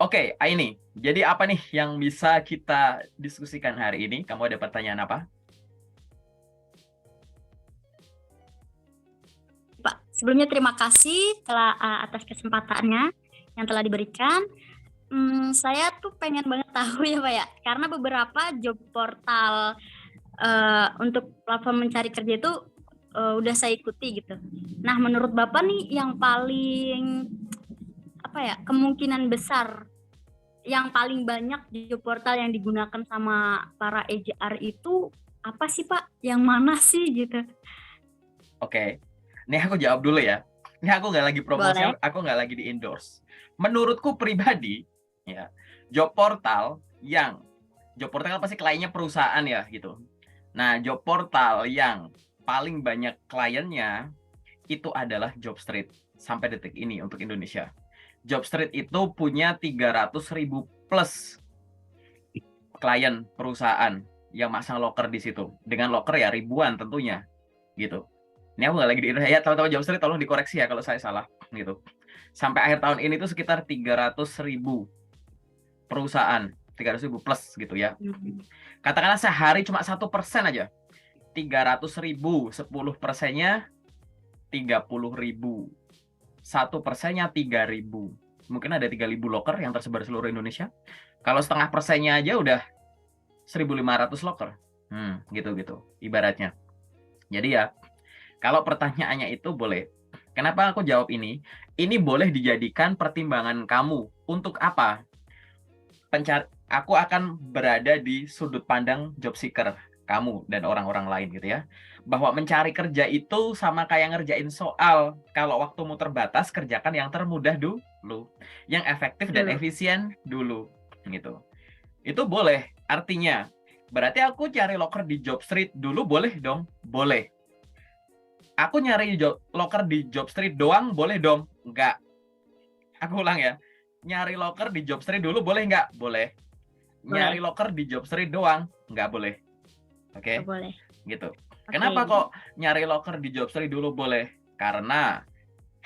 Oke, Aini. Jadi apa nih yang bisa kita diskusikan hari ini? Kamu ada pertanyaan apa? Pak, sebelumnya terima kasih atas kesempatannya yang telah diberikan. Saya tuh pengen banget tahu ya Pak ya, karena beberapa job portal untuk platform mencari kerja itu udah saya ikuti gitu. Nah, menurut Bapak nih yang paling apa ya, kemungkinan besar yang paling banyak job portal yang digunakan sama para HR itu apa sih Pak? Yang mana sih gitu? Oke. Nih aku jawab dulu ya. Ini aku nggak lagi promosi, Boleh. aku nggak lagi di endorse. Menurutku pribadi, ya, job portal kan pasti kliennya perusahaan ya gitu. Nah, job portal yang paling banyak kliennya itu adalah Jobstreet sampai detik ini untuk Indonesia. Jobstreet itu punya 300.000 plus klien perusahaan yang masang loker di situ. Dengan loker ya ribuan tentunya gitu. Ini aku nggak lagi di Indonesia, ya tahu-tahu Jobstreet tolong dikoreksi ya kalau saya salah gitu. Sampai akhir tahun ini tuh sekitar 300.000 perusahaan, 300.000 plus gitu ya. Katakanlah sehari cuma 1% aja. 300.000, 10%-nya 30.000. 1%-nya 3.000. Mungkin ada 3.000 loker yang tersebar seluruh Indonesia. Kalau setengah persennya aja udah 1.500 loker. Gitu-gitu ibaratnya. Jadi ya, kalau pertanyaannya itu boleh. Kenapa aku jawab ini? Ini boleh dijadikan pertimbangan kamu. Untuk apa? Aku akan berada di sudut pandang job seeker kamu dan orang-orang lain gitu ya. Bahwa mencari kerja itu sama kayak ngerjain soal. Kalau waktumu terbatas, kerjakan yang termudah dulu. Yang efektif dan Dulu. efisien dulu. Gitu. Itu boleh. Artinya, berarti aku cari loker di Jobstreet dulu boleh dong? Boleh. Aku nyari loker di Jobstreet doang boleh dong? Enggak. Aku ulang ya. Nyari loker di Jobstreet dulu boleh nggak? Boleh. Nyari Boleh. loker di Jobstreet doang nggak boleh. Nggak Oke? boleh. Gitu. Oke. Kenapa kok nyari loker di Jobstreet dulu boleh? Karena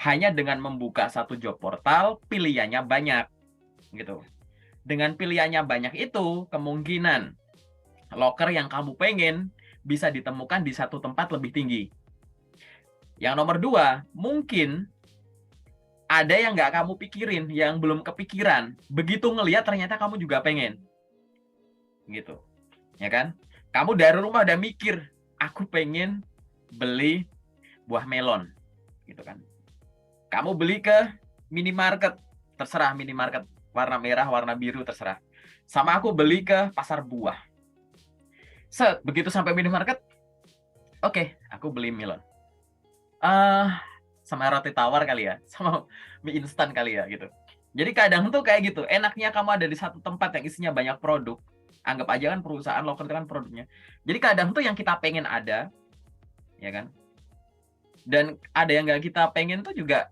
hanya dengan membuka satu job portal, pilihannya banyak. Gitu. Dengan pilihannya banyak itu, kemungkinan loker yang kamu pengen bisa ditemukan di satu tempat lebih tinggi. Yang nomor dua, mungkin ada yang nggak kamu pikirin, yang belum kepikiran. Begitu ngelihat ternyata kamu juga pengen. Gitu. Ya kan? Kamu dari rumah udah mikir, aku pengen beli buah melon. Gitu kan. Kamu beli ke minimarket, terserah minimarket warna merah, warna biru, terserah. Sama aku beli ke pasar buah. Begitu sampai minimarket, oke, aku beli melon. Sama roti tawar kali ya, sama mie instan kali ya gitu. Jadi kadang tuh kayak gitu, enaknya kamu ada di satu tempat yang isinya banyak produk. Anggap aja kan perusahaan loker itu kan produknya. Jadi kadang tuh yang kita pengen ada, ya kan? Dan ada yang nggak kita pengen tuh juga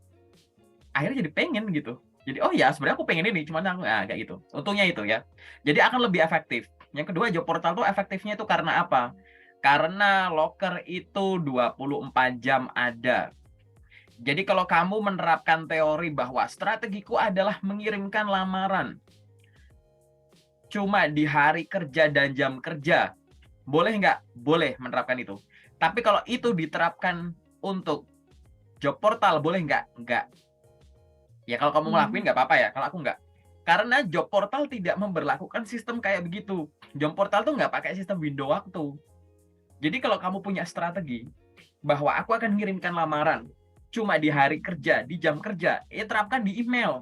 akhirnya jadi pengen gitu. Jadi oh ya sebenarnya aku pengen ini, cuman aku kayak gitu. Untungnya itu ya. Jadi akan lebih efektif. Yang kedua, job portal tuh efektifnya itu karena apa? Karena loker itu 24 jam ada. Jadi kalau kamu menerapkan teori bahwa strategiku adalah mengirimkan lamaran cuma di hari kerja dan jam kerja, boleh nggak? Boleh menerapkan itu. Tapi kalau itu diterapkan untuk job portal, boleh nggak? Nggak. Ya kalau kamu ngelakuin nggak apa-apa ya, kalau aku nggak. Karena job portal tidak memberlakukan sistem kayak begitu. Job portal tuh nggak pakai sistem window waktu. Jadi kalau kamu punya strategi bahwa aku akan mengirimkan lamaran cuma di hari kerja, di jam kerja, ya terapkan di email,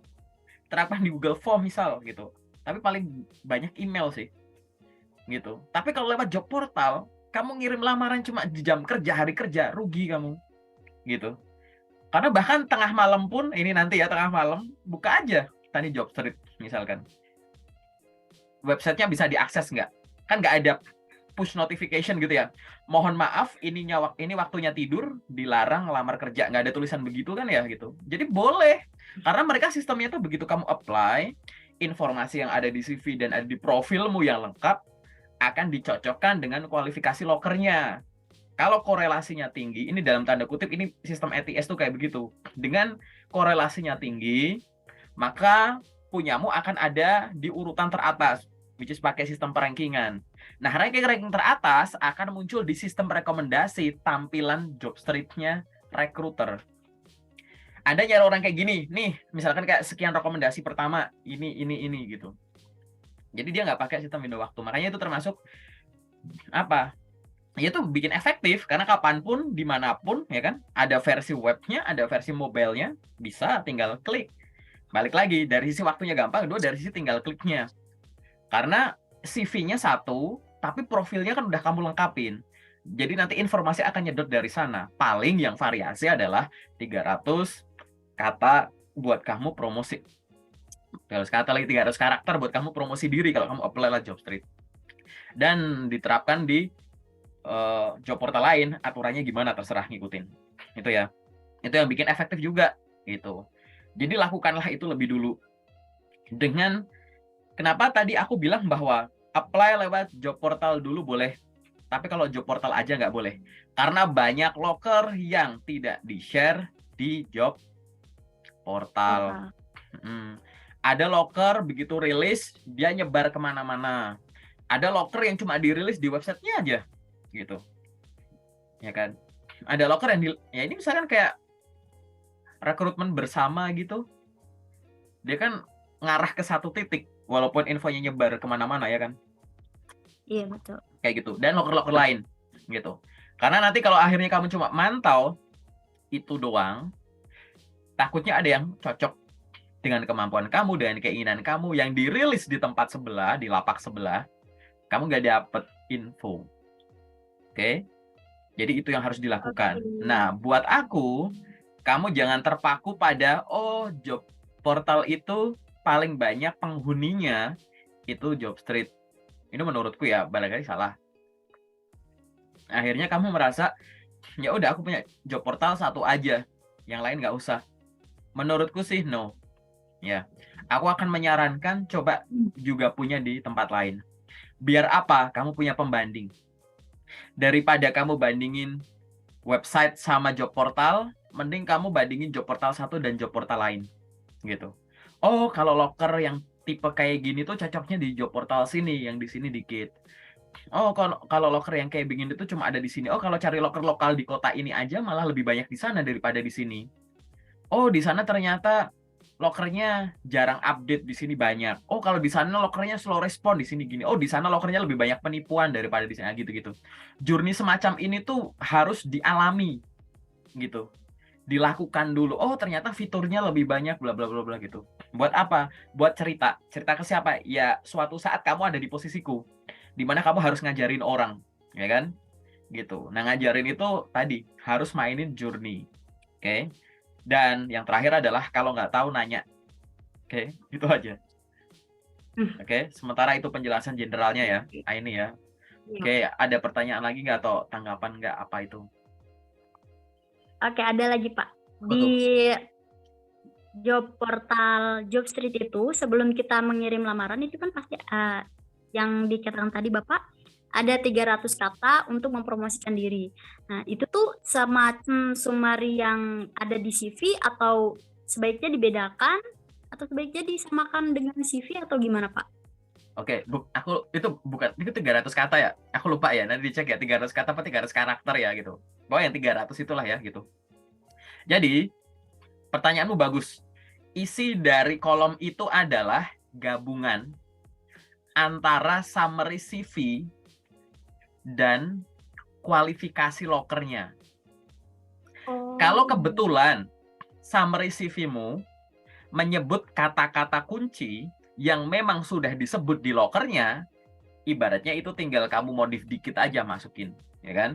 terapkan di Google Form misal gitu. Tapi paling banyak email sih, gitu. Tapi kalau lewat job portal, kamu ngirim lamaran cuma di jam kerja, hari kerja, rugi kamu, gitu. Karena bahkan tengah malam pun, ini nanti ya tengah malam, buka aja tadi Jobstreet misalkan. Websitenya bisa diakses nggak? Kan nggak ada push notification gitu ya. Mohon maaf, ini waktunya tidur, dilarang ngelamar kerja. Nggak ada tulisan begitu kan ya gitu. Jadi boleh. Karena mereka sistemnya tuh begitu kamu apply, informasi yang ada di CV dan ada di profilmu yang lengkap, akan dicocokkan dengan kualifikasi lokernya. Kalau korelasinya tinggi, ini dalam tanda kutip, ini sistem ATS tuh kayak begitu. Dengan korelasinya tinggi, maka punyamu akan ada di urutan teratas, which is pakai sistem perankingan. Nah, ranking teratas akan muncul di sistem rekomendasi tampilan job street-nya recruiter. Anda nyari orang kayak gini, nih, misalkan kayak sekian rekomendasi pertama, ini gitu. Jadi dia nggak pakai sistem window waktu. Makanya itu termasuk apa? Ya itu bikin efektif karena kapanpun, dimanapun, ya kan, ada versi webnya, ada versi mobile-nya, bisa tinggal klik. Balik lagi, dari sisi waktunya gampang, kedua dari sisi tinggal kliknya. Karena CV-nya satu, tapi profilnya kan udah kamu lengkapin. Jadi nanti informasi akan nyedot dari sana. Paling yang variasi adalah 300 kata buat kamu promosi. 300 kata lagi 300 karakter buat kamu promosi diri kalau kamu apply lah Jobstreet. Dan diterapkan di job portal lain, aturannya gimana terserah ngikutin. Itu ya. Itu yang bikin efektif juga gitu. Jadi lakukanlah itu lebih dulu. Dengan kenapa tadi aku bilang bahwa apply lewat job portal dulu boleh, tapi kalau job portal aja nggak boleh. Karena banyak loker yang tidak di-share di job portal. Ada loker begitu rilis, dia nyebar kemana-mana. Ada loker yang cuma dirilis di websitenya aja, gitu. Ya kan? Ada loker yang ya ini misalkan kayak rekrutmen bersama gitu. Dia kan ngarah ke satu titik, walaupun infonya nyebar kemana-mana ya kan? Iya betul. Kayak gitu. Dan loker-loker lain, gitu. Karena nanti kalau akhirnya kamu cuma mantau itu doang, takutnya ada yang cocok dengan kemampuan kamu, dengan keinginan kamu yang dirilis di tempat sebelah, di lapak sebelah, kamu nggak dapet info. Oke? Jadi itu yang harus dilakukan. Nah, buat aku, kamu jangan terpaku pada, oh, job portal itu paling banyak penghuninya itu Jobstreet. Ini menurutku ya, barangkali salah. Akhirnya kamu merasa, ya udah aku punya job portal satu aja, yang lain nggak usah. Menurutku sih no. Ya, aku akan menyarankan coba juga punya di tempat lain. Biar apa? Kamu punya pembanding. Daripada kamu bandingin website sama job portal, mending kamu bandingin job portal satu dan job portal lain. Gitu. Oh, kalau loker yang tipe kayak gini tuh cocoknya di job portal sini, yang di sini dikit. Oh, kalau loker yang kayak begini tuh cuma ada di sini. Oh, kalau cari loker lokal di kota ini aja malah lebih banyak di sana daripada di sini. Oh, di sana ternyata lokernya jarang update, di sini banyak. Oh, kalau di sana lokernya slow respon, di sini gini. Oh, di sana lokernya lebih banyak penipuan daripada di sana, gitu-gitu. Journey semacam ini tuh harus dialami gitu. Dilakukan dulu. Oh, ternyata fiturnya lebih banyak bla bla bla bla gitu. Buat apa? Buat cerita. Cerita ke siapa? Ya, suatu saat kamu ada di posisiku di mana kamu harus ngajarin orang, ya kan? Gitu. Nah, ngajarin itu tadi harus mainin journey. Oke? Dan yang terakhir adalah kalau nggak tahu nanya. Oke, itu aja. Oke, sementara itu penjelasan generalnya ya. Nah, ini ya. Oke, ada pertanyaan lagi nggak atau tanggapan nggak apa itu? Oke, ada lagi Pak. Di job portal Jobstreet itu sebelum kita mengirim lamaran itu kan pasti yang dikatakan tadi Bapak ada 300 kata untuk mempromosikan diri. Nah, itu tuh semacam summary yang ada di CV atau sebaiknya dibedakan atau sebaiknya disamakan dengan CV atau gimana, Pak? Oke, aku itu bukan itu 300 kata ya. Aku lupa ya, nanti dicek ya 300 kata apa 300 karakter ya gitu. Pokoknya yang 300 itulah ya gitu. Jadi, pertanyaanmu bagus. Isi dari kolom itu adalah gabungan antara summary CV dan kualifikasi lokernya. Kalau kebetulan summary CV-mu menyebut kata-kata kunci yang memang sudah disebut di lokernya, ibaratnya itu tinggal kamu modif dikit aja masukin, ya kan?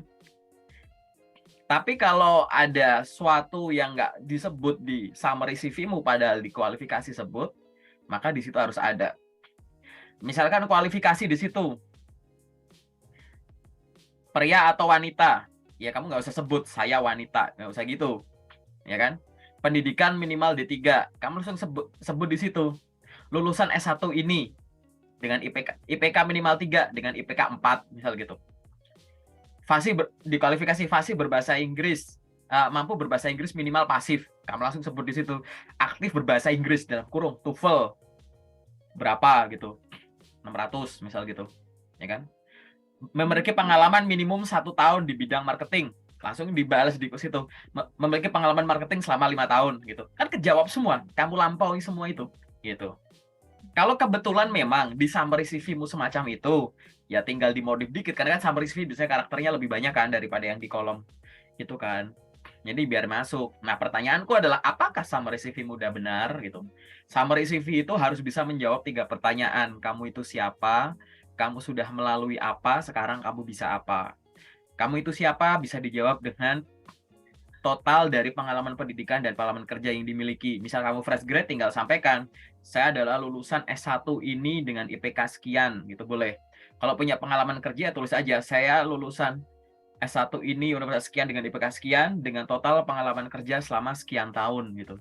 Tapi kalau ada suatu yang nggak disebut di summary CV-mu padahal di kualifikasi sebut, maka di situ harus ada. Misalkan kualifikasi di situ, pria atau wanita, ya kamu nggak usah sebut saya wanita, nggak usah gitu, ya kan? Pendidikan minimal D3, kamu langsung sebut di situ. Lulusan S1 ini dengan IPK minimal 3 dengan IPK 4 misal gitu. Di kualifikasi fasih berbahasa Inggris, mampu berbahasa Inggris minimal pasif, kamu langsung sebut di situ. Aktif berbahasa Inggris dalam kurung TOEFL berapa gitu, 600 misal gitu, ya kan? Memiliki pengalaman minimum 1 tahun di bidang marketing, langsung dibalas di situ. Memiliki pengalaman marketing selama 5 tahun gitu, kan kejawab semua, kamu lampaui semua itu gitu. Kalau kebetulan memang di summary CV-mu semacam itu, ya tinggal dimodif dikit, karena kan summary CV biasanya karakternya lebih banyak kan daripada yang di kolom itu kan. Jadi biar masuk. Nah, pertanyaanku adalah apakah summary CV mudah benar gitu. Summary CV itu harus bisa menjawab 3 pertanyaan. Kamu itu siapa? Kamu sudah melalui apa? Sekarang kamu bisa apa? Kamu itu siapa? Bisa dijawab dengan total dari pengalaman pendidikan dan pengalaman kerja yang dimiliki. Misal kamu fresh grade, tinggal sampaikan, saya adalah lulusan S1 ini dengan IPK sekian, gitu boleh. Kalau punya pengalaman kerja, tulis aja, saya lulusan S1 ini universitas sekian dengan IPK sekian dengan total pengalaman kerja selama sekian tahun gitu.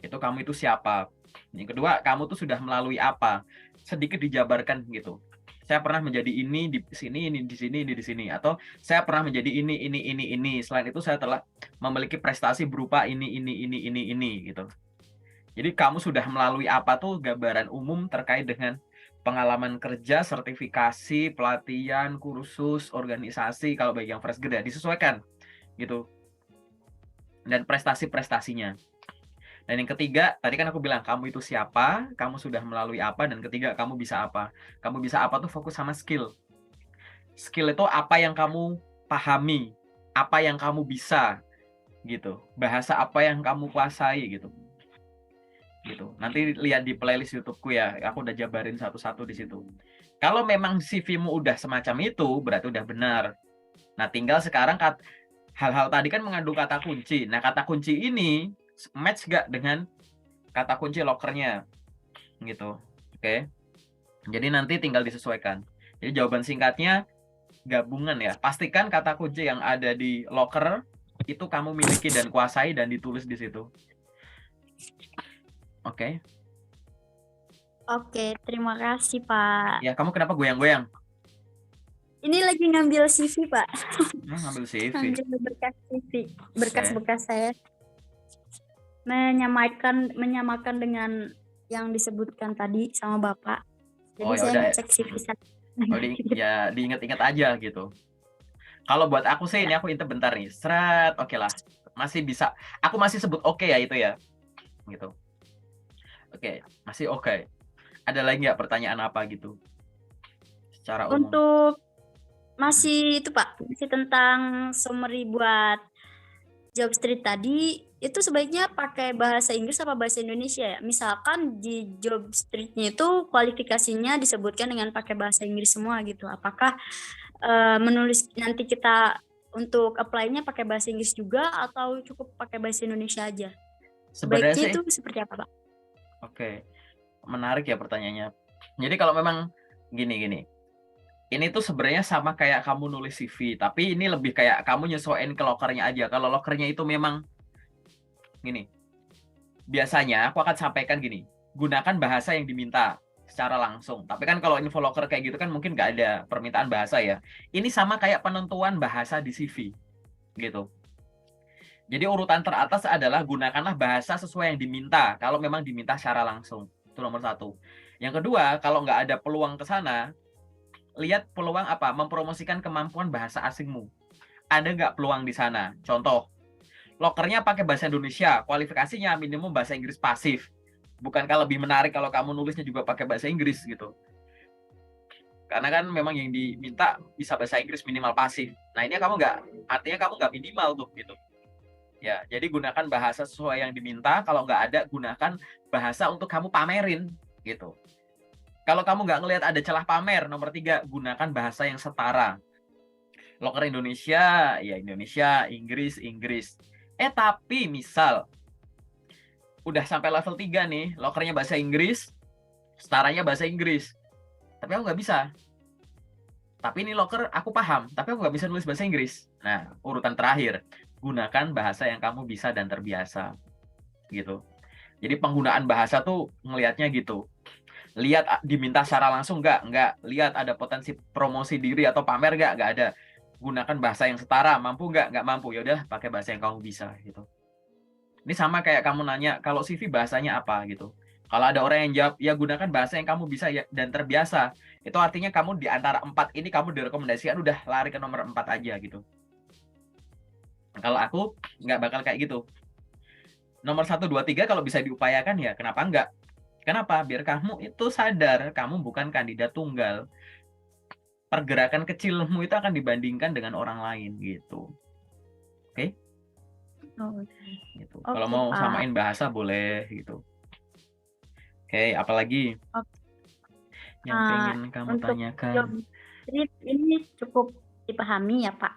Itu kamu itu siapa? Yang kedua, kamu tuh sudah melalui apa? Sedikit dijabarkan gitu. Saya pernah menjadi ini di sini, ini di sini, ini di sini, atau saya pernah menjadi ini. Selain itu saya telah memiliki prestasi berupa ini gitu. Jadi kamu sudah melalui apa tuh gambaran umum terkait dengan pengalaman kerja, sertifikasi, pelatihan, kursus, organisasi, kalau bagi yang fresh grade ya, disesuaikan gitu. Dan prestasi-prestasinya. Dan yang ketiga, tadi kan aku bilang kamu itu siapa, kamu sudah melalui apa, dan ketiga kamu bisa apa. Kamu bisa apa tuh fokus sama skill. Skill itu apa yang kamu pahami, apa yang kamu bisa gitu. Bahasa apa yang kamu kuasai gitu. Gitu. Nanti lihat di playlist YouTube-ku ya, aku udah jabarin satu-satu di situ. Kalau memang CV-mu udah semacam itu, berarti udah benar. Nah, tinggal sekarang hal-hal tadi kan mengandung kata kunci. Nah, kata kunci ini match gak dengan kata kunci lokernya? Gitu. Oke. Jadi nanti tinggal disesuaikan. Jadi jawaban singkatnya gabungan ya. Pastikan kata kunci yang ada di loker itu kamu miliki dan kuasai dan ditulis di situ. Oke. Oke, terima kasih Pak. Ya, kamu kenapa goyang-goyang? Ini lagi ngambil CV Pak. Ngambil CV. Ngambil berkas CV, berkas-berkas saya. Menyamakan dengan yang disebutkan tadi sama Bapak. Jadi saya ngecek CV saya. Ya diingat-ingat aja gitu. Kalau buat aku sih ini aku intip bentar nih. Seret, oke lah. Masih bisa. Aku masih sebut oke ya itu ya. Gitu. Oke, masih oke. Ada lagi nggak pertanyaan apa gitu? Secara umum. Untuk masih itu Pak, masih tentang summary buat job street tadi, itu sebaiknya pakai bahasa Inggris apa bahasa Indonesia ya? Misalkan di job streetnya itu kualifikasinya disebutkan dengan pakai bahasa Inggris semua gitu. Apakah menulis nanti kita untuk apply-nya pakai bahasa Inggris juga atau cukup pakai bahasa Indonesia aja? Sebaiknya itu seperti apa Pak? Oke, menarik ya pertanyaannya. Jadi kalau memang gini. Ini tuh sebenarnya sama kayak kamu nulis CV, tapi ini lebih kayak kamu nyesuaiin ke lokernya aja. Kalau lokernya itu memang gini, biasanya aku akan sampaikan gini, gunakan bahasa yang diminta secara langsung. Tapi kan kalau info loker kayak gitu kan mungkin nggak ada permintaan bahasa ya. Ini sama kayak penentuan bahasa di CV, gitu. Jadi urutan teratas adalah gunakanlah bahasa sesuai yang diminta, kalau memang diminta secara langsung. Itu nomor 1. Yang kedua, kalau nggak ada peluang ke sana, lihat peluang apa? Mempromosikan kemampuan bahasa asingmu. Ada nggak peluang di sana? Contoh, lokernya pakai bahasa Indonesia, kualifikasinya minimum bahasa Inggris pasif. Bukankah lebih menarik kalau kamu nulisnya juga pakai bahasa Inggris gitu? Karena kan memang yang diminta bisa bahasa Inggris minimal pasif. Nah ini artinya kamu nggak minimal tuh gitu. Ya, jadi gunakan bahasa sesuai yang diminta. Kalau nggak ada, gunakan bahasa untuk kamu pamerin gitu. Kalau kamu nggak ngelihat ada celah pamer, nomor 3, gunakan bahasa yang setara. Loker Indonesia, ya Indonesia, Inggris. Tapi misal udah sampai level 3 nih, lokernya bahasa Inggris, setaranya bahasa Inggris. Tapi aku nggak bisa. Tapi ini loker aku paham, tapi aku nggak bisa nulis bahasa Inggris. Nah, urutan terakhir, gunakan bahasa yang kamu bisa dan terbiasa. Gitu. Jadi penggunaan bahasa tuh ngelihatnya gitu. Lihat diminta secara langsung nggak. Lihat ada potensi promosi diri atau pamer nggak ada. Gunakan bahasa yang setara, mampu nggak mampu, ya udah pakai bahasa yang kamu bisa gitu. Ini sama kayak kamu nanya kalau CV bahasanya apa gitu. Kalau ada orang yang jawab, ya gunakan bahasa yang kamu bisa ya, dan terbiasa. Itu artinya kamu di antara 4 ini kamu direkomendasikan udah lari ke nomor 4 aja gitu. Kalau aku nggak bakal kayak gitu. Nomor 1, 2, 3 kalau bisa diupayakan ya kenapa enggak? Kenapa? Biar kamu itu sadar kamu bukan kandidat tunggal. Pergerakan kecilmu itu akan dibandingkan dengan orang lain gitu. Oke? Gitu. Kalau Oke, mau Pak. samain bahasa boleh gitu. Oke, apalagi yang pengen kamu Untuk tanyakan? job street ini cukup dipahami ya, Pak.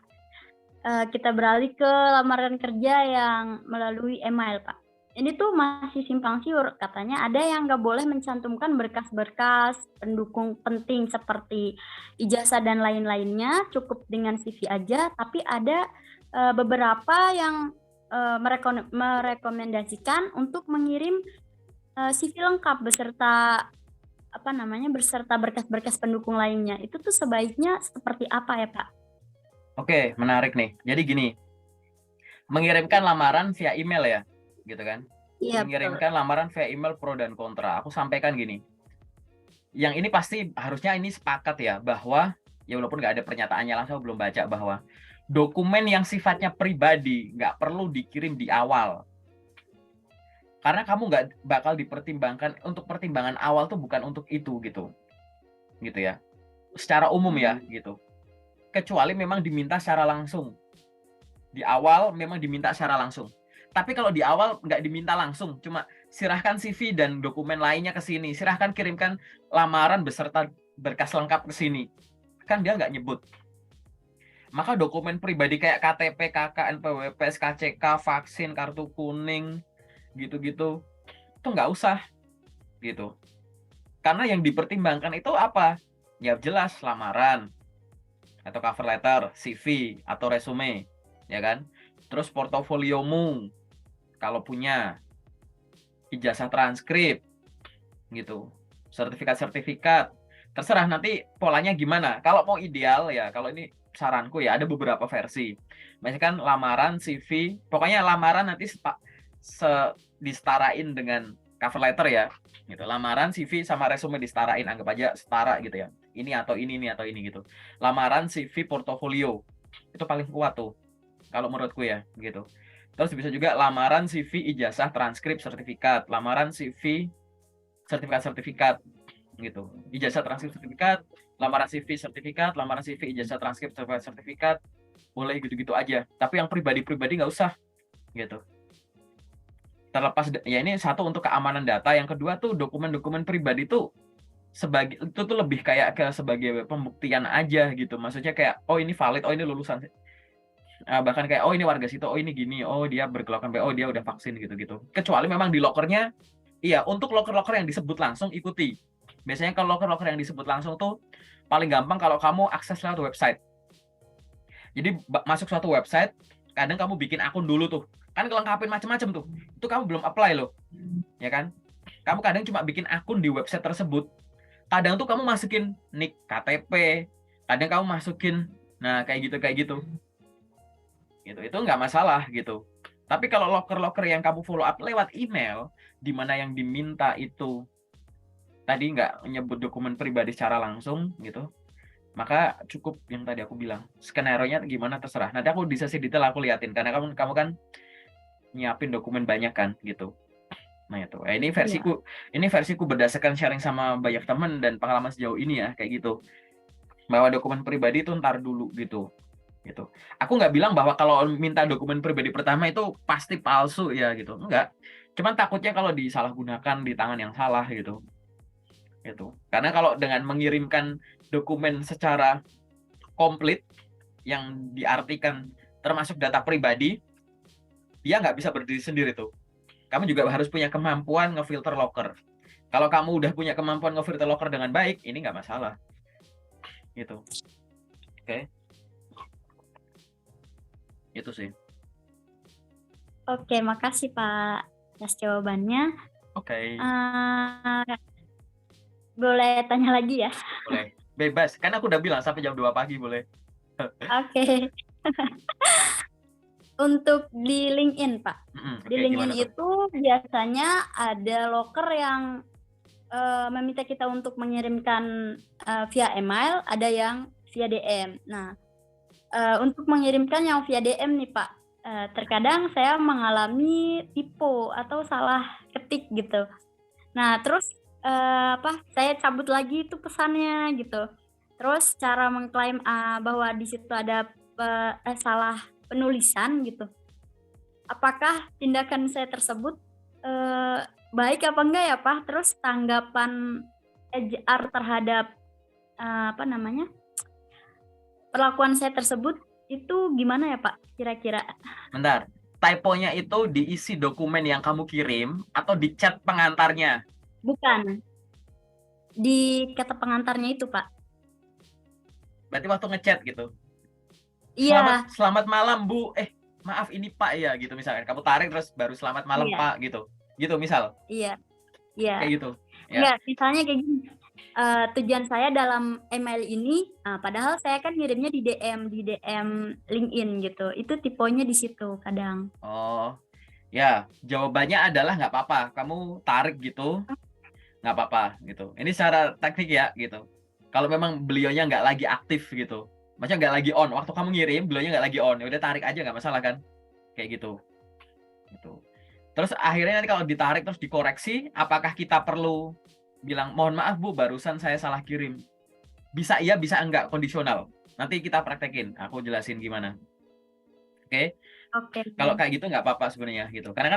Kita beralih ke lamaran kerja yang melalui email, Pak. Ini tuh masih simpang siur. Katanya ada yang nggak boleh mencantumkan berkas-berkas pendukung penting seperti ijazah dan lain-lainnya, cukup dengan CV aja. Tapi ada beberapa yang merekomendasikan untuk mengirim CV lengkap beserta beserta berkas-berkas pendukung lainnya. Itu tuh sebaiknya seperti apa ya, Pak? Oke, menarik nih. Jadi gini, mengirimkan lamaran via email ya, gitu kan? Iya, betul. Mengirimkan lamaran via email pro dan kontra. Aku sampaikan gini, yang ini pasti harusnya ini sepakat ya, bahwa ya walaupun nggak ada pernyataannya langsung, belum baca, bahwa dokumen yang sifatnya pribadi nggak perlu dikirim di awal. Karena kamu nggak bakal dipertimbangkan, untuk pertimbangan awal tuh bukan untuk itu gitu. Gitu ya. Secara umum ya, gitu. Kecuali memang diminta secara langsung. Di awal memang diminta secara langsung. Tapi kalau di awal nggak diminta langsung, cuma silahkan CV dan dokumen lainnya ke sini, silahkan kirimkan lamaran beserta berkas lengkap ke sini. Kan dia nggak nyebut. Maka dokumen pribadi kayak KTP, KK, NPWP, SKCK, vaksin, kartu kuning, gitu-gitu, itu nggak usah, gitu. Karena yang dipertimbangkan itu apa? Ya jelas lamaran, atau cover letter, CV, atau resume, ya kan? Terus portofoliomu, kalau punya, ijazah transkrip, gitu. Sertifikat-sertifikat. Terserah nanti polanya gimana. Kalau mau ideal ya, kalau ini saranku ya, ada beberapa versi. Misalkan lamaran, CV, pokoknya lamaran nanti disetarain dengan cover letter ya. Gitu. Lamaran, CV sama resume disetarain, anggap aja setara gitu ya. Ini atau ini atau ini gitu. Lamaran, CV, portofolio. Itu paling kuat tuh kalau menurutku ya, gitu. Terus bisa juga lamaran, CV, ijazah, transkrip, sertifikat. Lamaran, CV, sertifikat gitu. Ijazah, transkrip, sertifikat, lamaran CV, sertifikat, lamaran CV, ijazah, transkrip, sertifikat, boleh gitu-gitu aja. Tapi yang pribadi-pribadi nggak usah gitu. Terlepas ya, ini satu untuk keamanan data, yang kedua tuh dokumen-dokumen pribadi tuh sebagai itu tuh lebih kayak ke sebagai pembuktian aja gitu. Maksudnya kayak oh ini valid, oh ini lulusan, bahkan kayak oh ini warga situ, oh ini gini, oh dia berkelaukan B, oh dia udah vaksin gitu-gitu. Kecuali memang di lokernya, iya, untuk loker-loker yang disebut langsung ikuti. Biasanya kalau loker-loker yang disebut langsung tuh paling gampang kalau kamu akses lewat website. Jadi masuk suatu website, kadang kamu bikin akun dulu tuh, kan kelengkapin macam-macam tuh. Itu kamu belum apply loh, ya kan? Kamu kadang cuma bikin akun di website tersebut. Kadang tuh kamu masukin nick KTP, kadang kamu masukin, nah kayak gitu. Gitu, itu nggak masalah gitu. Tapi kalau loker-loker yang kamu follow up lewat email, di mana yang diminta itu tadi nggak menyebut dokumen pribadi secara langsung gitu, maka cukup yang tadi aku bilang, skenario-nya gimana terserah. Nanti aku di sesi detail aku liatin, karena kamu kan nyiapin dokumen banyak kan gitu. Nah itu, ini versiku berdasarkan sharing sama banyak teman dan pengalaman sejauh ini ya, kayak gitu. Bahwa dokumen pribadi itu ntar dulu gitu. Aku nggak bilang bahwa kalau minta dokumen pribadi pertama itu pasti palsu ya gitu, enggak. Cuman takutnya kalau disalahgunakan di tangan yang salah gitu. Karena kalau dengan mengirimkan dokumen secara komplit yang diartikan termasuk data pribadi, dia nggak bisa berdiri sendiri tuh. Kamu juga harus punya kemampuan ngefilter locker. Kalau kamu udah punya kemampuan ngefilter locker dengan baik, ini nggak masalah. Gitu. Oke. Itu sih. Oke, makasih Pak atas jawabannya. Oke. Boleh tanya lagi ya? Boleh. Bebas. Kan aku udah bilang sampai jam 2 pagi boleh. Oke. Untuk di LinkedIn, Pak. Di Oke, LinkedIn gimana tuh? itu biasanya ada loker yang meminta kita untuk mengirimkan via email, ada yang via DM. Nah, untuk mengirimkan yang via DM nih, Pak, terkadang saya mengalami typo atau salah ketik gitu. Nah, terus saya cabut lagi itu pesannya gitu. Terus cara mengklaim bahwa di situ ada salah penulisan gitu. Apakah tindakan saya tersebut baik apa enggak ya, Pak? Terus tanggapan HR terhadap perlakuan saya tersebut itu gimana ya, Pak? Kira-kira? Bentar, typonya itu diisi dokumen yang kamu kirim atau di chat pengantarnya? Bukan, di kata pengantarnya itu, Pak. Berarti waktu ngechat gitu. Iya, Selamat malam Bu. Maaf ini Pak ya gitu misalkan. Kamu tarik terus baru selamat malam iya, Pak gitu. Gitu misal. iya, iya. Kayak gitu. Ya. Enggak, misalnya kayak gini. Tujuan saya dalam email ini, padahal saya kan ngirimnya di DM LinkedIn gitu. Itu tipenya di situ kadang. Oh. Ya, jawabannya adalah nggak apa-apa. Kamu tarik gitu, nggak apa-apa gitu. Ini secara teknik ya gitu. Kalau memang beliaunya nggak lagi aktif gitu. Maksudnya nggak lagi on. Waktu kamu ngirim, beliaunya nggak lagi on. Ya udah tarik aja nggak masalah kan. Kayak gitu. Gitu. Terus akhirnya nanti kalau ditarik terus dikoreksi, apakah kita perlu bilang mohon maaf Bu, barusan saya salah kirim. Bisa iya, bisa enggak, kondisional. Nanti kita praktekin, aku jelasin gimana. Oke? Oke. Kalau kayak gitu nggak apa-apa sebenarnya gitu. Karena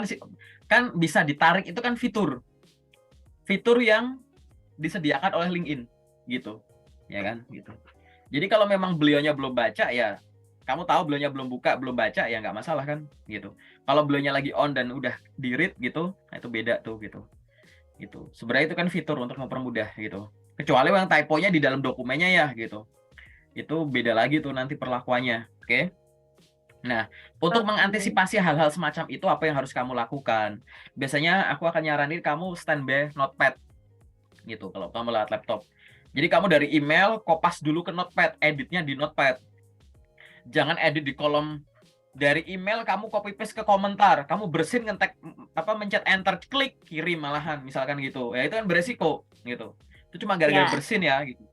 kan bisa ditarik itu kan fitur yang disediakan oleh LinkedIn gitu. Ya kan? Gitu. Jadi kalau memang beliaunya belum baca ya kamu tahu beliaunya belum buka, belum baca ya nggak masalah kan gitu. Kalau beliaunya lagi on dan udah di read gitu, nah itu beda tuh gitu. Gitu. Sebenarnya itu kan fitur untuk mempermudah gitu. Kecuali yang typonya di dalam dokumennya ya gitu. Itu beda lagi tuh nanti perlakuannya. Oke? Nah, untuk Oke. mengantisipasi hal-hal semacam itu apa yang harus kamu lakukan? Biasanya aku akan nyaranin kamu standby notepad gitu kalau kamu lewat laptop. Jadi kamu dari email kopas dulu ke notepad, editnya di notepad. Jangan edit di kolom dari email kamu copy paste ke komentar, kamu bersin ngetek mencet enter klik kirim malahan misalkan gitu. Ya itu kan beresiko gitu. Itu cuma gara-gara Ya. bersin ya gitu.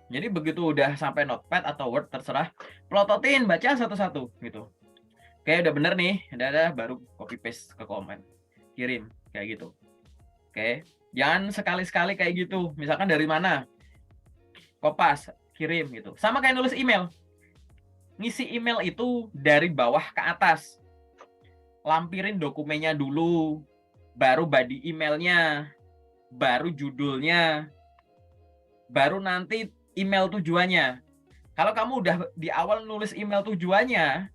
Jadi begitu udah sampai notepad atau word terserah, plototin baca satu-satu gitu. Oke, udah bener nih, udah baru copy paste ke komen, kirim kayak gitu. Oke, jangan sekali-sekali kayak gitu. Misalkan dari mana, kopas, kirim gitu. Sama kayak nulis email. Ngisi email itu dari bawah ke atas. Lampirin dokumennya dulu, baru body emailnya, baru judulnya, baru nanti email tujuannya. Kalau kamu udah di awal nulis email tujuannya,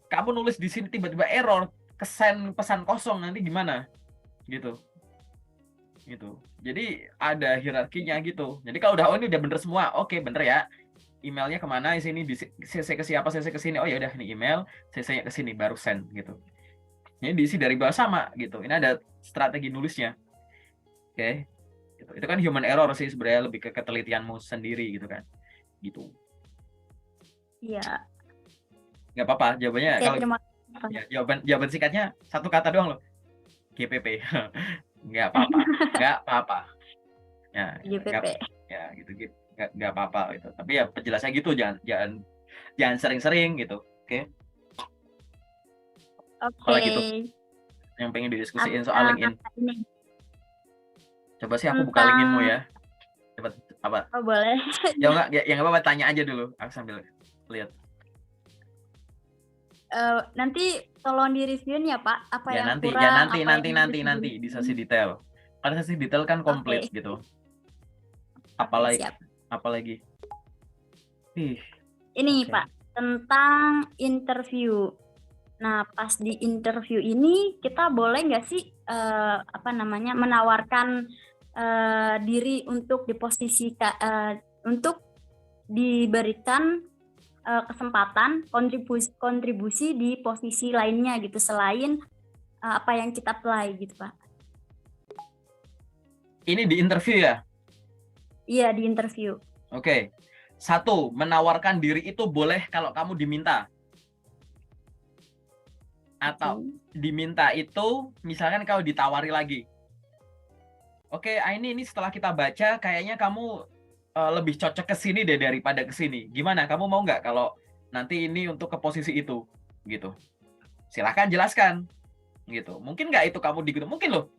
kamu nulis di sini tiba-tiba error, kesen pesan kosong nanti gimana? Gitu. Jadi ada hierarkinya gitu. Jadi kalau udah ini udah bener semua, oke bener ya. Emailnya kemana di sini, di CC ke siapa, CC ke sini. Oh ya udah ini email, CC-nya ke sini baru send gitu. Ini diisi dari bawah sama gitu. Ini ada strategi nulisnya. Oke. Gitu. Itu kan human error sih sebenarnya, lebih ke ketelitianmu sendiri gitu kan. Gitu. Iya. Nggak apa-apa jawabannya Oke, kalau terima kasih. ya, jawaban singkatnya satu kata doang loh. GPP. Nggak apa-apa. Nggak apa-apa. Ya, nggak GPP. ya gitu gitu. Nggak apa-apa gitu. Tapi ya penjelasannya gitu, jangan sering-sering gitu. Oke. Oke. Apalagi tuh yang pengen didiskusiin soal LinkedIn. Ini Coba sih aku buka LinkedIn-mu tentang ya. Coba apa? boleh. Ya enggak, ya nggak apa-apa, tanya aja dulu. Aku sambil lihat. Nanti tolong di-reviewin ya, Pak, apa Ya yang nanti, kurang, apa yang harus di dibenahi. sesi detail. Karena sesi detail kan komplit Oke, gitu. oke, Apalagi siap. apalagi. Ih, Ini, oke. Pak, tentang interview. Nah, pas di interview ini kita boleh nggak sih menawarkan diri untuk untuk diberikan kesempatan kontribusi di posisi lainnya gitu selain apa yang kita apply gitu, Pak. Ini di interview ya? Iya, di interview. Oke. 1, menawarkan diri itu boleh kalau kamu diminta. Atau diminta itu misalkan kalau ditawari lagi. Oke, Aini, ini setelah kita baca kayaknya kamu lebih cocok ke sini deh daripada ke sini. Gimana? Kamu mau nggak kalau nanti ini untuk ke posisi itu? Gitu. Silahkan jelaskan. Gitu. Mungkin nggak itu kamu gitu? Mungkin loh.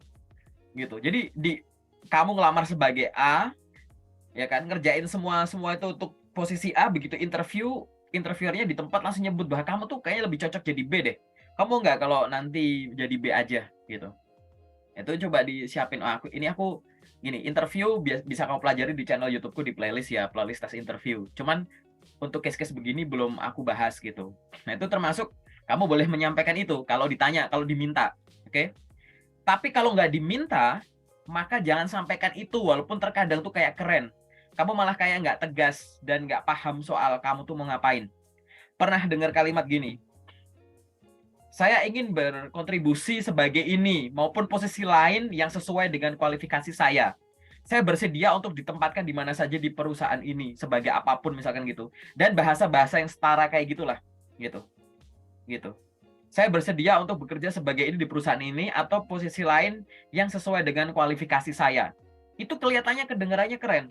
Gitu. Jadi kamu ngelamar sebagai A, ya kan, ngerjain semua itu untuk posisi A, begitu interviewernya di tempat langsung nyebut bahwa kamu tuh kayaknya lebih cocok jadi B deh. Kamu nggak kalau nanti jadi B aja gitu. Itu coba disiapin. Aku gini, interview bisa kamu pelajari di channel YouTube-ku di playlist ya, playlist tes interview. Cuman untuk case-case begini belum aku bahas gitu. Nah, itu termasuk kamu boleh menyampaikan itu kalau ditanya, kalau diminta. Oke? Tapi kalau nggak diminta, maka jangan sampaikan itu walaupun terkadang tuh kayak keren. Kamu malah kayak nggak tegas dan nggak paham soal kamu tuh mau ngapain. Pernah dengar kalimat gini, saya ingin berkontribusi sebagai ini maupun posisi lain yang sesuai dengan kualifikasi saya. Saya bersedia untuk ditempatkan di mana saja di perusahaan ini sebagai apapun misalkan gitu. Dan bahasa-bahasa yang setara kayak gitulah, gitu. Gitu. Saya bersedia untuk bekerja sebagai ini di perusahaan ini atau posisi lain yang sesuai dengan kualifikasi saya. Itu kelihatannya kedengarannya keren.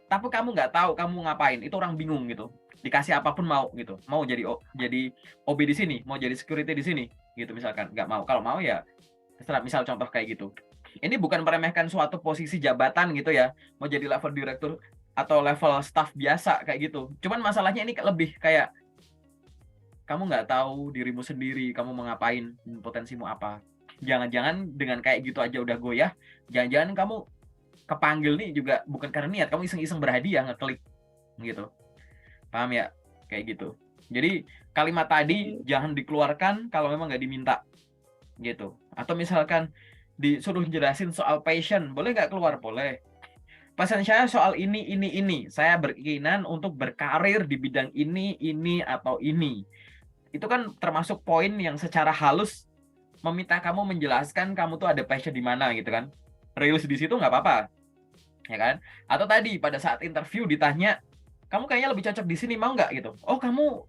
Tapi kamu nggak tahu kamu ngapain. Itu orang bingung gitu. Dikasih apapun mau gitu. Mau jadi OB di sini, mau jadi security di sini gitu misalkan. Nggak mau. Kalau mau ya terserah, misal contoh kayak gitu. Ini bukan meremehkan suatu posisi jabatan gitu ya. Mau jadi level direktur atau level staff biasa kayak gitu. Cuman masalahnya ini lebih kayak kamu nggak tahu dirimu sendiri, kamu mau ngapain, potensimu apa. Jangan-jangan dengan kayak gitu aja udah goyah, jangan-jangan kamu kepanggil nih juga bukan karena niat, kamu iseng-iseng berhadiah ngeklik gitu. Paham ya? Kayak gitu. Jadi kalimat tadi jangan dikeluarkan kalau memang nggak diminta gitu. Atau misalkan disuruh jelasin soal passion, boleh nggak keluar? Boleh. Passion saya soal ini. Saya berkeinginan untuk berkarir di bidang ini, atau ini. Itu kan termasuk poin yang secara halus meminta kamu menjelaskan kamu tuh ada passion di mana gitu kan. Rilis di situ nggak apa-apa, ya kan? Atau tadi pada saat interview ditanya, kamu kayaknya lebih cocok di sini, mau nggak gitu? Oh kamu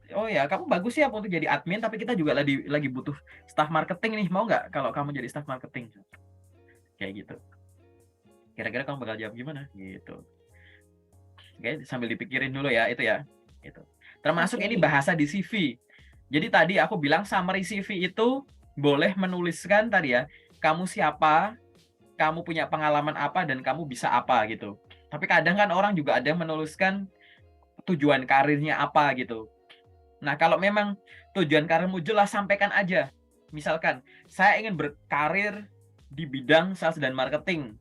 bagus ya untuk jadi admin, tapi kita juga lagi butuh staff marketing nih, mau nggak kalau kamu jadi staff marketing? Kayak gitu. Kira-kira kamu bakal jawab gimana? Gitu. Oke, sambil dipikirin dulu ya itu ya. Gitu. Termasuk ini bahasa di CV. Jadi tadi aku bilang summary CV itu boleh menuliskan tadi ya, kamu siapa, kamu punya pengalaman apa, dan kamu bisa apa gitu. Tapi kadang kan orang juga ada yang menuliskan tujuan karirnya apa gitu. Nah, kalau memang tujuan karirmu jelas, sampaikan aja. Misalkan, saya ingin berkarir di bidang sales dan marketing.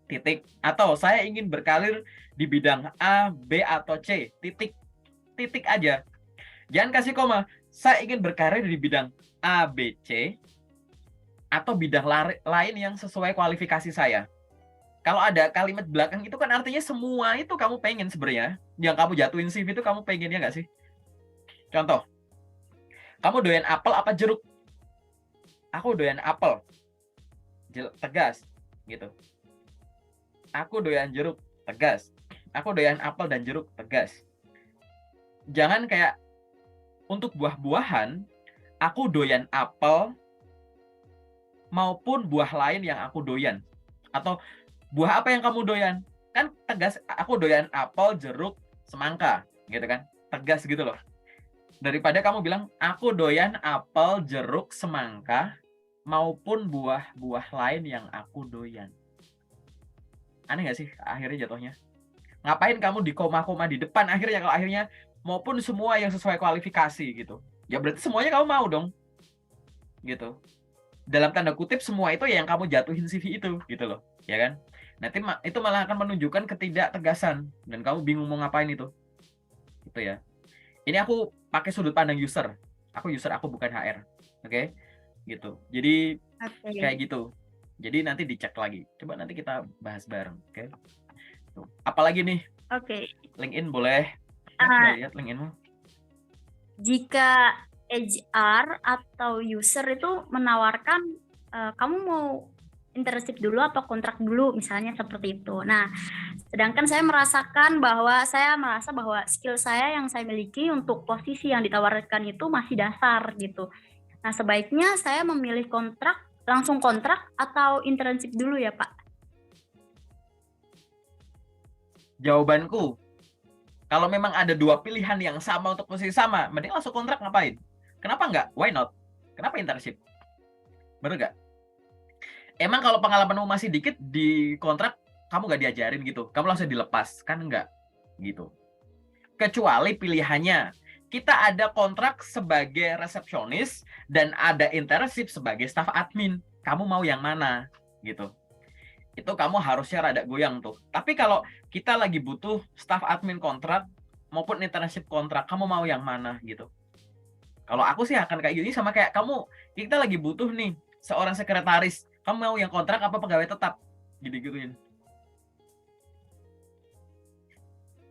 Titik. Atau saya ingin berkarir di bidang A, B, atau C. Titik. Titik aja. Jangan kasih koma. Saya ingin berkarir di bidang A, B, C, atau bidang lain yang sesuai kualifikasi saya. Kalau ada kalimat belakang itu kan artinya semua itu kamu pengen sebenarnya. Yang kamu jatuhin CV itu kamu pengen, ya nggak sih? Contoh, kamu doyan apel apa jeruk? Aku doyan apel. Tegas, gitu. Aku doyan jeruk, tegas. Aku doyan apel dan jeruk, tegas. Jangan kayak untuk buah-buahan, aku doyan apel maupun buah lain yang aku doyan. Atau buah apa yang kamu doyan? Kan tegas, aku doyan apel, jeruk, semangka, gitu kan? Tegas gitu loh. Daripada kamu bilang, aku doyan apel, jeruk, semangka, maupun buah-buah lain yang aku doyan. Aneh gak sih akhirnya jatuhnya? Ngapain kamu di koma-koma di depan akhirnya, kalau akhirnya maupun semua yang sesuai kualifikasi gitu. Ya berarti semuanya kamu mau dong. Gitu. Dalam tanda kutip semua itu yang kamu jatuhin CV itu gitu loh, ya kan? Nanti itu malah akan menunjukkan ketidaktegasan dan kamu bingung mau ngapain itu. Gitu ya. Ini aku pakai sudut pandang user. Aku bukan HR. Oke? Gitu. Jadi kayak gitu. Jadi nanti dicek lagi. Coba nanti kita bahas bareng, oke? Apalagi nih? Oke. LinkedIn boleh. Lihat LinkedIn-mu. Jika HR atau user itu menawarkan kamu mau internship dulu atau kontrak dulu, misalnya seperti itu. Nah, sedangkan saya merasa bahwa skill saya yang saya miliki untuk posisi yang ditawarkan itu masih dasar gitu. Nah, sebaiknya saya memilih langsung kontrak atau internship dulu ya, Pak? Jawabanku, kalau memang ada dua pilihan yang sama untuk posisi sama, mending langsung kontrak ngapain? Kenapa nggak? Why not? Kenapa internship? Bener nggak? Emang kalau pengalamanmu masih dikit di kontrak, kamu nggak diajarin gitu, kamu langsung dilepas, kan nggak gitu. Kecuali pilihannya, kita ada kontrak sebagai resepsionis dan ada internship sebagai staff admin. Kamu mau yang mana? Gitu. Itu kamu harusnya rada goyang tuh. Tapi kalau kita lagi butuh staff admin kontrak maupun internship kontrak, kamu mau yang mana gitu. Kalau aku sih akan kayak gini, sama kayak kamu, kita lagi butuh nih seorang sekretaris, kamu mau yang kontrak apa pegawai tetap? Gitu-gituin.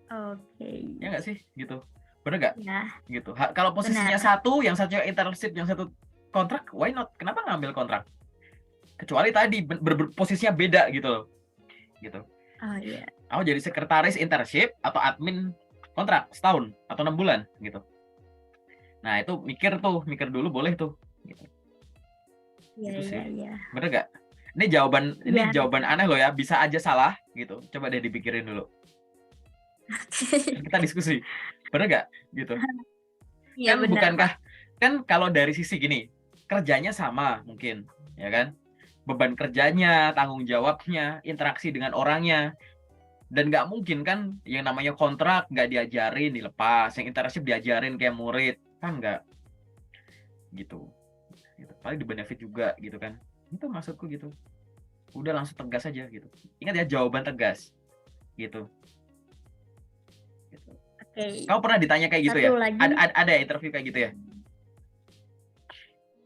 Oke. Ya nggak sih? Gitu. Bener nggak? Ya, Gitu. Kalau posisinya benar. satu, yang satu internship, yang satu kontrak, why not? Kenapa ngambil kontrak? Kecuali tadi posisinya beda gitu loh. Gitu. Oh iya. Aku jadi sekretaris internship atau admin kontrak setahun atau 6 bulan gitu. Nah, itu mikir dulu boleh tuh. Gitu. Iya, Gitu sih. iya, iya. Bener gak? Ini jawaban Iya. aneh loh ya, bisa aja salah gitu. Coba deh dipikirin dulu. Kita diskusi. Bener gak? Gitu. Iya, Kan benar, Pak. bukankah, kan kalau dari sisi gini, kerjanya sama mungkin, ya kan? Beban kerjanya, tanggung jawabnya, interaksi dengan orangnya. Dan nggak mungkin kan yang namanya kontrak nggak diajarin, dilepas. Yang internship diajarin kayak murid. Kan nggak gitu. Paling di-benefit juga gitu kan. Itu maksudku gitu. Udah langsung tegas aja gitu. Ingat ya, jawaban tegas. Gitu. Oke. Kamu pernah ditanya kayak gitu ya? Satu lagi. Ada interview kayak gitu ya?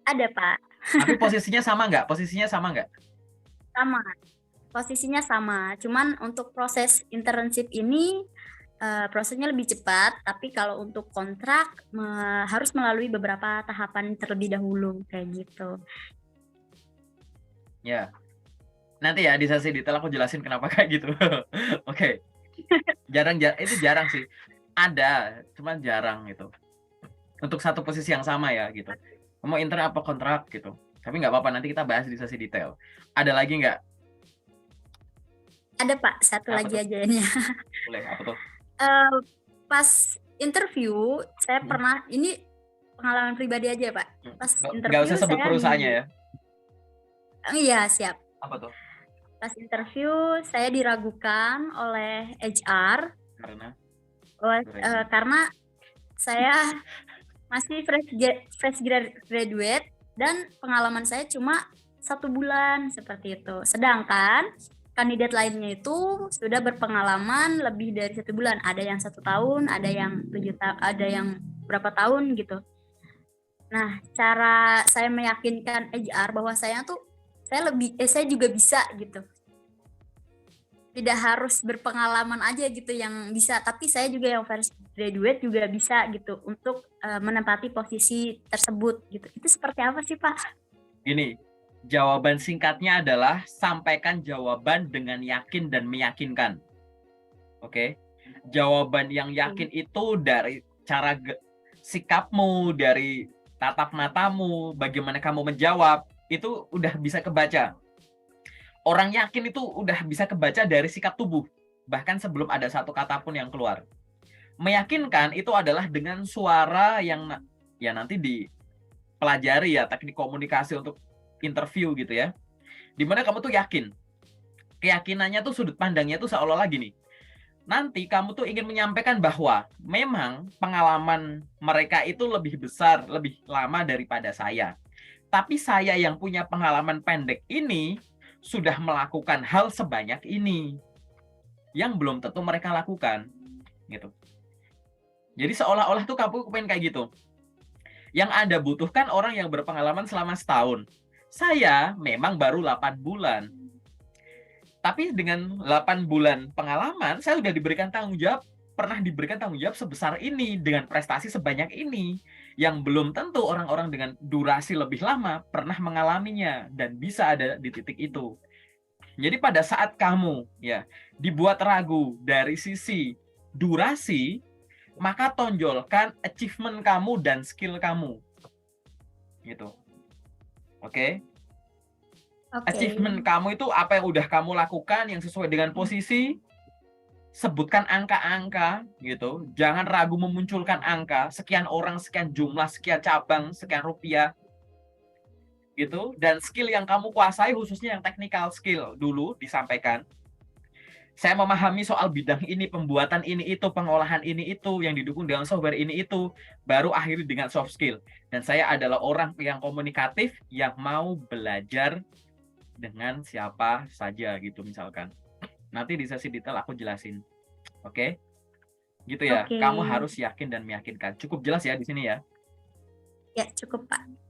Ada, Pak. Tapi posisinya sama nggak? Posisinya sama nggak? Sama. Posisinya sama. Cuman untuk proses internship ini prosesnya lebih cepat, tapi kalau untuk kontrak harus melalui beberapa tahapan terlebih dahulu kayak gitu. Ya. Nanti ya di sesi detail aku jelasin kenapa kayak gitu. Oke. Itu jarang sih. Ada, cuman jarang gitu. Untuk satu posisi yang sama ya gitu. Mau intern apa kontrak gitu. Tapi nggak apa-apa, nanti kita bahas di sesi detail. Ada lagi nggak? Ada, Pak, satu Apa lagi tuh? aja ini. Boleh, apa tuh? Pas interview, saya pernah, ini pengalaman pribadi aja, Pak. Pas Nggak interview usah sebut saya perusahaannya ya. Iya, siap. Apa tuh? Pas interview saya diragukan oleh HR Karena karena saya masih fresh graduate dan pengalaman saya cuma 1 bulan seperti itu. Sedangkan kandidat lainnya itu sudah berpengalaman lebih dari 1 bulan. Ada yang 1 tahun, ada yang 7 tahun, ada yang berapa tahun gitu. Nah, cara saya meyakinkan HR bahwa saya juga bisa gitu. Tidak harus berpengalaman aja gitu yang bisa, tapi saya juga yang fresh graduate juga bisa gitu untuk menempati posisi tersebut gitu. Itu seperti apa sih, Pak? Gini, jawaban singkatnya adalah sampaikan jawaban dengan yakin dan meyakinkan. Oke? Jawaban yang yakin itu dari cara sikapmu, dari tatap matamu, bagaimana kamu menjawab, itu udah bisa kebaca. Orang yakin itu udah bisa kebaca dari sikap tubuh, bahkan sebelum ada satu kata pun yang keluar. Meyakinkan itu adalah dengan suara yang ya nanti dipelajari ya, teknik komunikasi untuk interview gitu ya. Dimana kamu tuh yakin. Keyakinannya tuh sudut pandangnya tuh seolah-olah gini. Nanti kamu tuh ingin menyampaikan bahwa memang pengalaman mereka itu lebih besar, lebih lama daripada saya. Tapi saya yang punya pengalaman pendek ini sudah melakukan hal sebanyak ini yang belum tentu mereka lakukan gitu. Jadi seolah-olah tuh kamu pengen kayak gitu. Yang Anda butuhkan orang yang berpengalaman selama setahun. Saya memang baru 8 bulan. Tapi dengan 8 bulan pengalaman, saya sudah pernah diberikan tanggung jawab sebesar ini dengan prestasi sebanyak ini yang belum tentu orang-orang dengan durasi lebih lama pernah mengalaminya dan bisa ada di titik itu. Jadi pada saat kamu ya dibuat ragu dari sisi durasi, maka tonjolkan achievement kamu dan skill kamu. gitu. Oke. Oke. Achievement kamu itu apa yang udah kamu lakukan yang sesuai dengan posisi, sebutkan angka-angka gitu. Jangan ragu memunculkan angka, sekian orang, sekian jumlah, sekian cabang, sekian rupiah gitu. Dan skill yang kamu kuasai khususnya yang technical skill dulu disampaikan. Saya memahami soal bidang ini, pembuatan ini itu, pengolahan ini itu, yang didukung dengan software ini itu, baru akhiri dengan soft skill. Dan saya adalah orang yang komunikatif yang mau belajar dengan siapa saja gitu misalkan. Nanti di sesi detail aku jelasin. Oke? Gitu ya. Oke. Kamu harus yakin dan meyakinkan. Cukup jelas ya di sini ya? Ya, cukup, Pak.